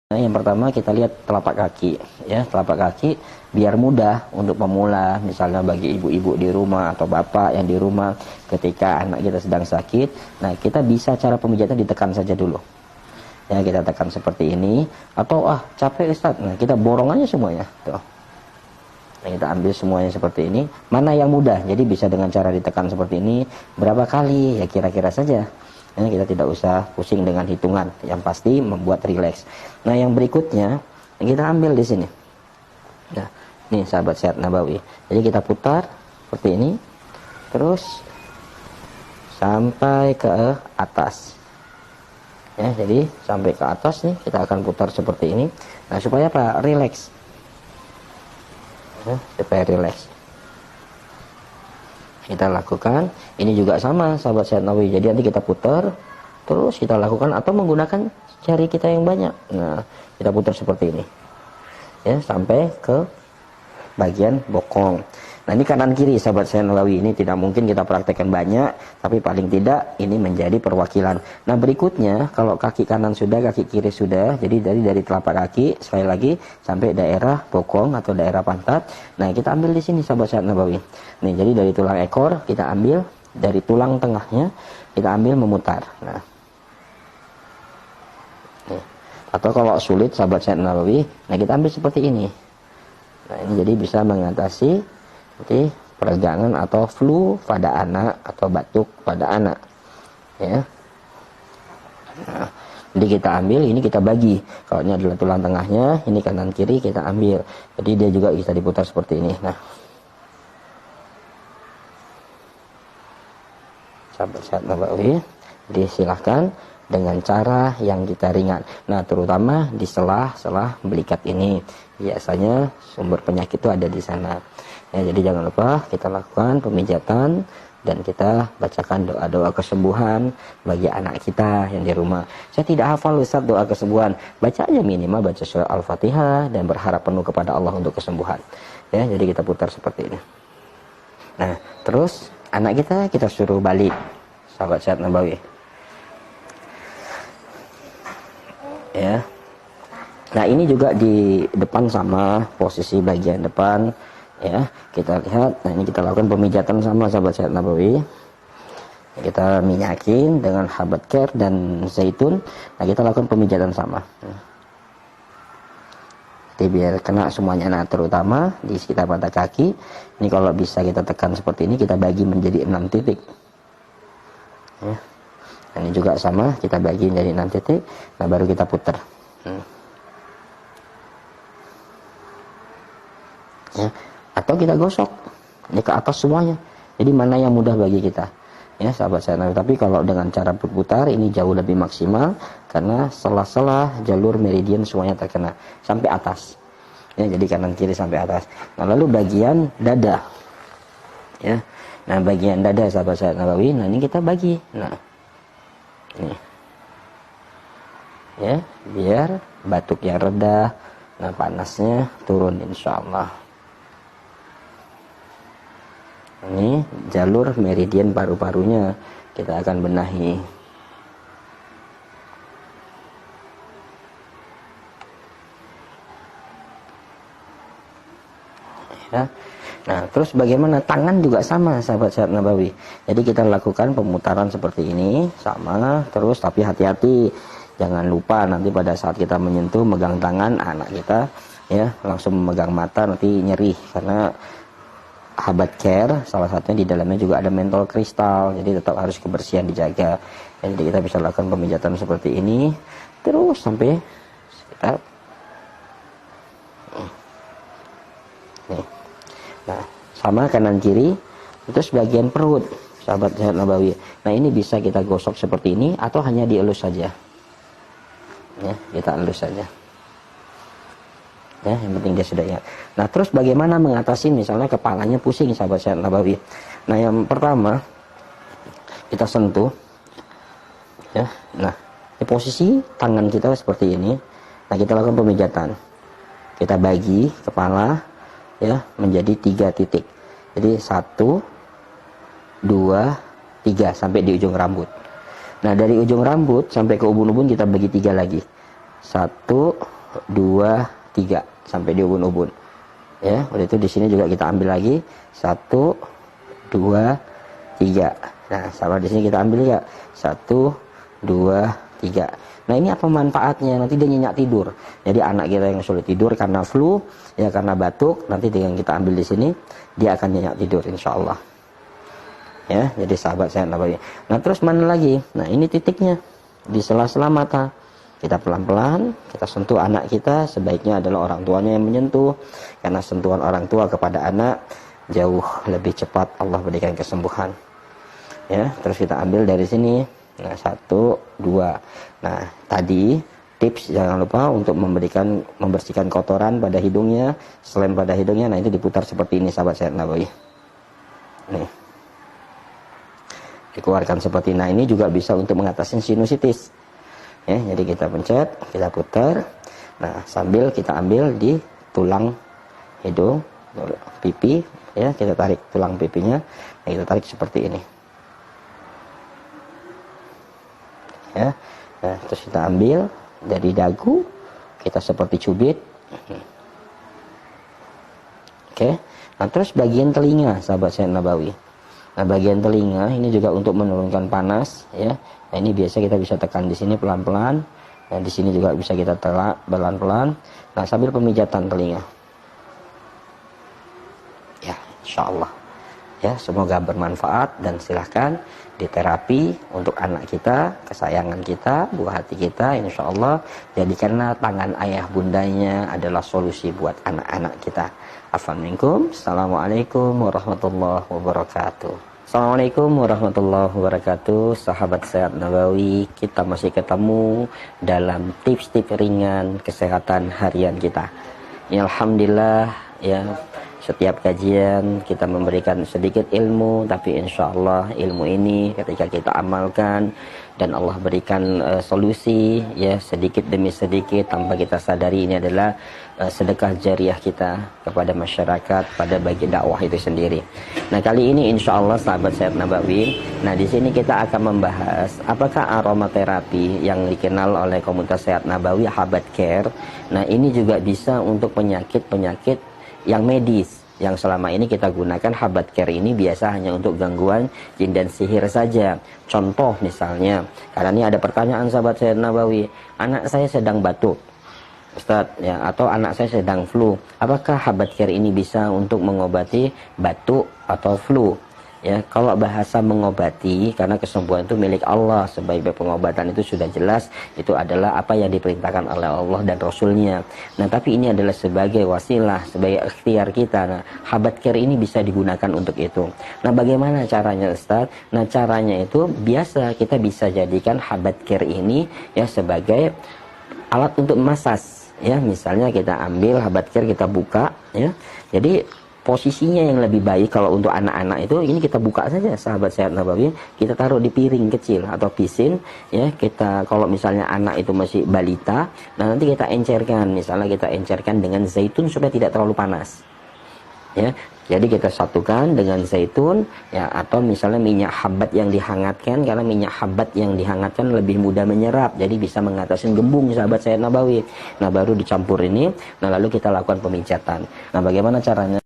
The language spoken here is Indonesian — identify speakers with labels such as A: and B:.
A: Nah, yang pertama kita lihat telapak kaki, ya telapak kaki biar mudah untuk pemula, misalnya bagi ibu-ibu di rumah atau bapak yang di rumah ketika anak kita sedang sakit. Nah, kita bisa cara pemijatan ditekan saja dulu. Ya, kita tekan seperti ini, atau capek Ustaz. Nah, kita borong aja semuanya, tuh. Nah, kita ambil semuanya seperti ini. Mana yang mudah? Jadi bisa dengan cara ditekan seperti ini. Berapa kali? Ya kira-kira saja. Ya, kita tidak usah pusing dengan hitungan, yang pasti membuat rileks. Nah, yang berikutnya kita ambil di sini. Nah, ini sahabat sehat Nabawi. Jadi kita putar seperti ini, terus sampai ke atas. Ya, jadi sampai ke atas nih kita akan putar seperti ini. Nah, supaya apa? Rileks. Ya, supaya rileks. Kita lakukan ini juga sama sahabat sehat Nabawi. Jadi nanti kita putar terus kita lakukan, atau menggunakan jari kita yang banyak. Nah, kita putar seperti ini ya sampai ke bagian bokong. Nah, ini kanan kiri sahabat sehat Nabawi. Ini tidak mungkin kita praktekkan banyak, tapi paling tidak ini menjadi perwakilan. Nah, berikutnya kalau kaki kanan sudah, kaki kiri sudah, jadi dari telapak kaki sekali lagi sampai daerah bokong atau daerah pantat. Nah, kita ambil di sini sahabat sehat Nabawi. Nih, jadi dari tulang ekor kita ambil, dari tulang tengahnya kita ambil memutar. Nah, nih. Atau kalau sulit sahabat sehat Nabawi, nah kita ambil seperti ini. Nah, ini jadi bisa mengatasi seperti peregangan atau flu pada anak atau batuk pada anak, ya. Nah, jadi kita ambil ini, kita bagi. Kalau ini adalah tulang tengahnya, ini kanan kiri kita ambil. Jadi dia juga bisa diputar seperti ini. Nah, sahabat sehat Nabawi, disilahkan dengan cara yang kita ringan. Nah, terutama di selah-selah belikat ini, biasanya sumber penyakit itu ada di sana. Ya, jadi jangan lupa kita lakukan pemijatan dan kita bacakan doa-doa kesembuhan bagi anak kita yang di rumah. Saya tidak hafal Ustaz doa kesembuhan. Baca aja, minimal baca surah Al-Fatihah dan berharap penuh kepada Allah untuk kesembuhan. Ya, jadi kita putar seperti ini. Nah, terus anak kita suruh balik, sahabat sehat Nabawi. Ya. Nah, ini juga di depan sama, posisi bagian depan. Ya, kita lihat. Nah, ini kita lakukan pemijatan sama sahabat sehat Nabawi. Kita minyakin dengan habat care dan zaitun. Nah, kita lakukan pemijatan sama. Jadi biar kena semuanya. Nah, terutama di sekitar mata kaki. Ini kalau bisa kita tekan seperti ini, kita bagi menjadi 6 titik. Ya. Nah, ini juga sama, kita bagi menjadi 6 titik. Nah, baru kita putar. Ya. Atau kita gosok ini ke atas semuanya. Jadi mana yang mudah bagi kita, ya sahabat saya. Tapi kalau dengan cara berputar ini jauh lebih maksimal, karena sela-sela jalur meridian semuanya terkena sampai atas. Ya, jadi kanan kiri sampai atas. Nah, lalu bagian dada, ya. Nah, bagian dada sahabat saya Nabawi. Nah, ini kita bagi. Nah, ini, ya, biar batuknya reda. Nah, panasnya turun insya Allah. Ini jalur meridian paru-parunya kita akan benahi. Ya. Nah, terus bagaimana tangan juga sama sahabat sehat Nabawi. Jadi kita lakukan pemutaran seperti ini sama terus, tapi hati-hati jangan lupa nanti pada saat kita menyentuh megang tangan anak kita, ya langsung memegang mata nanti nyeri, karena habat care salah satunya di dalamnya juga ada mentol kristal, jadi tetap harus kebersihan dijaga. Jadi kita bisa lakukan pemijatan seperti ini terus sampai sekitar nih. Nah, sama kanan kiri. Terus bagian perut sahabat sehat Nabawi. Nah, ini bisa kita gosok seperti ini atau hanya dielus saja. Ya, kita elus saja. Ya, yang penting dia sudah ingat. Nah, terus bagaimana mengatasi misalnya kepalanya pusing sahabat sehat Nabawi. Nah, yang pertama kita sentuh, ya. Nah, di posisi tangan kita seperti ini. Nah, kita lakukan pemijatan. Kita bagi kepala, ya, menjadi 3 titik. Jadi 1, 2, 3 sampai di ujung rambut. Nah, dari ujung rambut sampai ke ubun-ubun kita bagi 3 lagi. 1, 2, 3 sampai di ubun-ubun. Ya, udah itu di sini juga kita ambil lagi 1, 2, 3. Nah, sama di sini kita ambil ya 1, 2, 3. Nah, ini apa manfaatnya? Nanti dia nyenyak tidur. Jadi anak kita yang sulit tidur karena flu, ya karena batuk, nanti dengan kita ambil di sini, dia akan nyenyak tidur insya Allah. Ya, jadi sahabat sehat nabawi. Nah, terus mana lagi? Nah, ini titiknya di sela-sela mata. Kita pelan-pelan, kita sentuh anak kita, sebaiknya adalah orang tuanya yang menyentuh, karena sentuhan orang tua kepada anak jauh lebih cepat Allah berikan kesembuhan. Ya, terus kita ambil dari sini. Nah, 1, 2. Nah, tadi tips jangan lupa untuk membersihkan kotoran pada hidungnya, selain pada hidungnya. Nah, itu diputar seperti ini sahabat sehat nabawi. Nih. Dikeluarkan seperti ini. Nah, ini juga bisa untuk mengatasi sinusitis. Ya, jadi kita pencet, kita putar. Nah, sambil kita ambil di tulang hidung, pipi, ya, kita tarik tulang pipinya. Nah, kita tarik seperti ini. Ya. Nah, terus kita ambil dari dagu, kita seperti cubit. Oke. Nah, terus bagian telinga, sahabat sehat nabawi. Nah, bagian telinga ini juga untuk menurunkan panas, ya. Nah, ini biasa kita bisa tekan di sini pelan-pelan. Nah, di sini juga bisa kita telak pelan-pelan. Nah, sambil pemijatan telinga. Ya, insya Allah. Ya, semoga bermanfaat dan silahkan diterapi untuk anak kita, kesayangan kita, buah hati kita. Insya Allah, jadikanlah tangan ayah bundanya adalah solusi buat anak-anak kita. Assalamualaikum warahmatullahi wabarakatuh. Assalamualaikum warahmatullahi wabarakatuh. Sahabat sehat nabawi, kita masih ketemu dalam tips-tips ringan kesehatan harian kita. Ya, alhamdulillah, ya, setiap kajian kita memberikan sedikit ilmu, tapi insya Allah ilmu ini ketika kita amalkan dan Allah berikan solusi, ya, sedikit demi sedikit tanpa kita sadari, ini adalah sedekah jariah kita kepada masyarakat pada bagi dakwah itu sendiri. Nah, kali ini insya Allah sahabat sehat nabawi, nah di sini kita akan membahas apakah aromaterapi yang dikenal oleh komunitas sehat nabawi Habat Care. Nah, ini juga bisa untuk penyakit-penyakit yang medis, yang selama ini kita gunakan. Habat Care ini biasa hanya untuk gangguan jin dan sihir saja. Contoh misalnya, karena ini ada pertanyaan sahabat sehat nabawi, anak saya sedang batuk Ustaz, ya, atau anak saya sedang flu, apakah Habat Care ini bisa untuk mengobati batuk atau flu? Ya, kalau bahasa mengobati, karena kesembuhan itu milik Allah, sebaik-baik pengobatan itu sudah jelas, itu adalah apa yang diperintahkan oleh Allah dan Rasulnya. Nah, tapi ini adalah sebagai wasilah, sebagai ikhtiar kita. Nah, Habat Care ini bisa digunakan untuk itu. Nah, bagaimana caranya Ustaz? Nah, caranya itu biasa kita bisa jadikan Habat Care ini, ya, sebagai alat untuk massage. Ya, misalnya kita ambil Habat Care, kita buka, ya. Jadi posisinya yang lebih baik kalau untuk anak-anak itu, ini kita buka saja sahabat sehat nabawi, kita taruh di piring kecil atau pisin, ya. Kita kalau misalnya anak itu masih balita, nah nanti kita encerkan, misalnya kita encerkan dengan zaitun supaya tidak terlalu panas. Ya, jadi kita satukan dengan zaitun, ya, atau misalnya minyak habat yang dihangatkan, karena minyak habat yang dihangatkan lebih mudah menyerap, jadi bisa mengatasi gembung sahabat sehat nabawi. Nah, baru dicampur ini, nah lalu kita lakukan pemijatan. Nah, bagaimana caranya?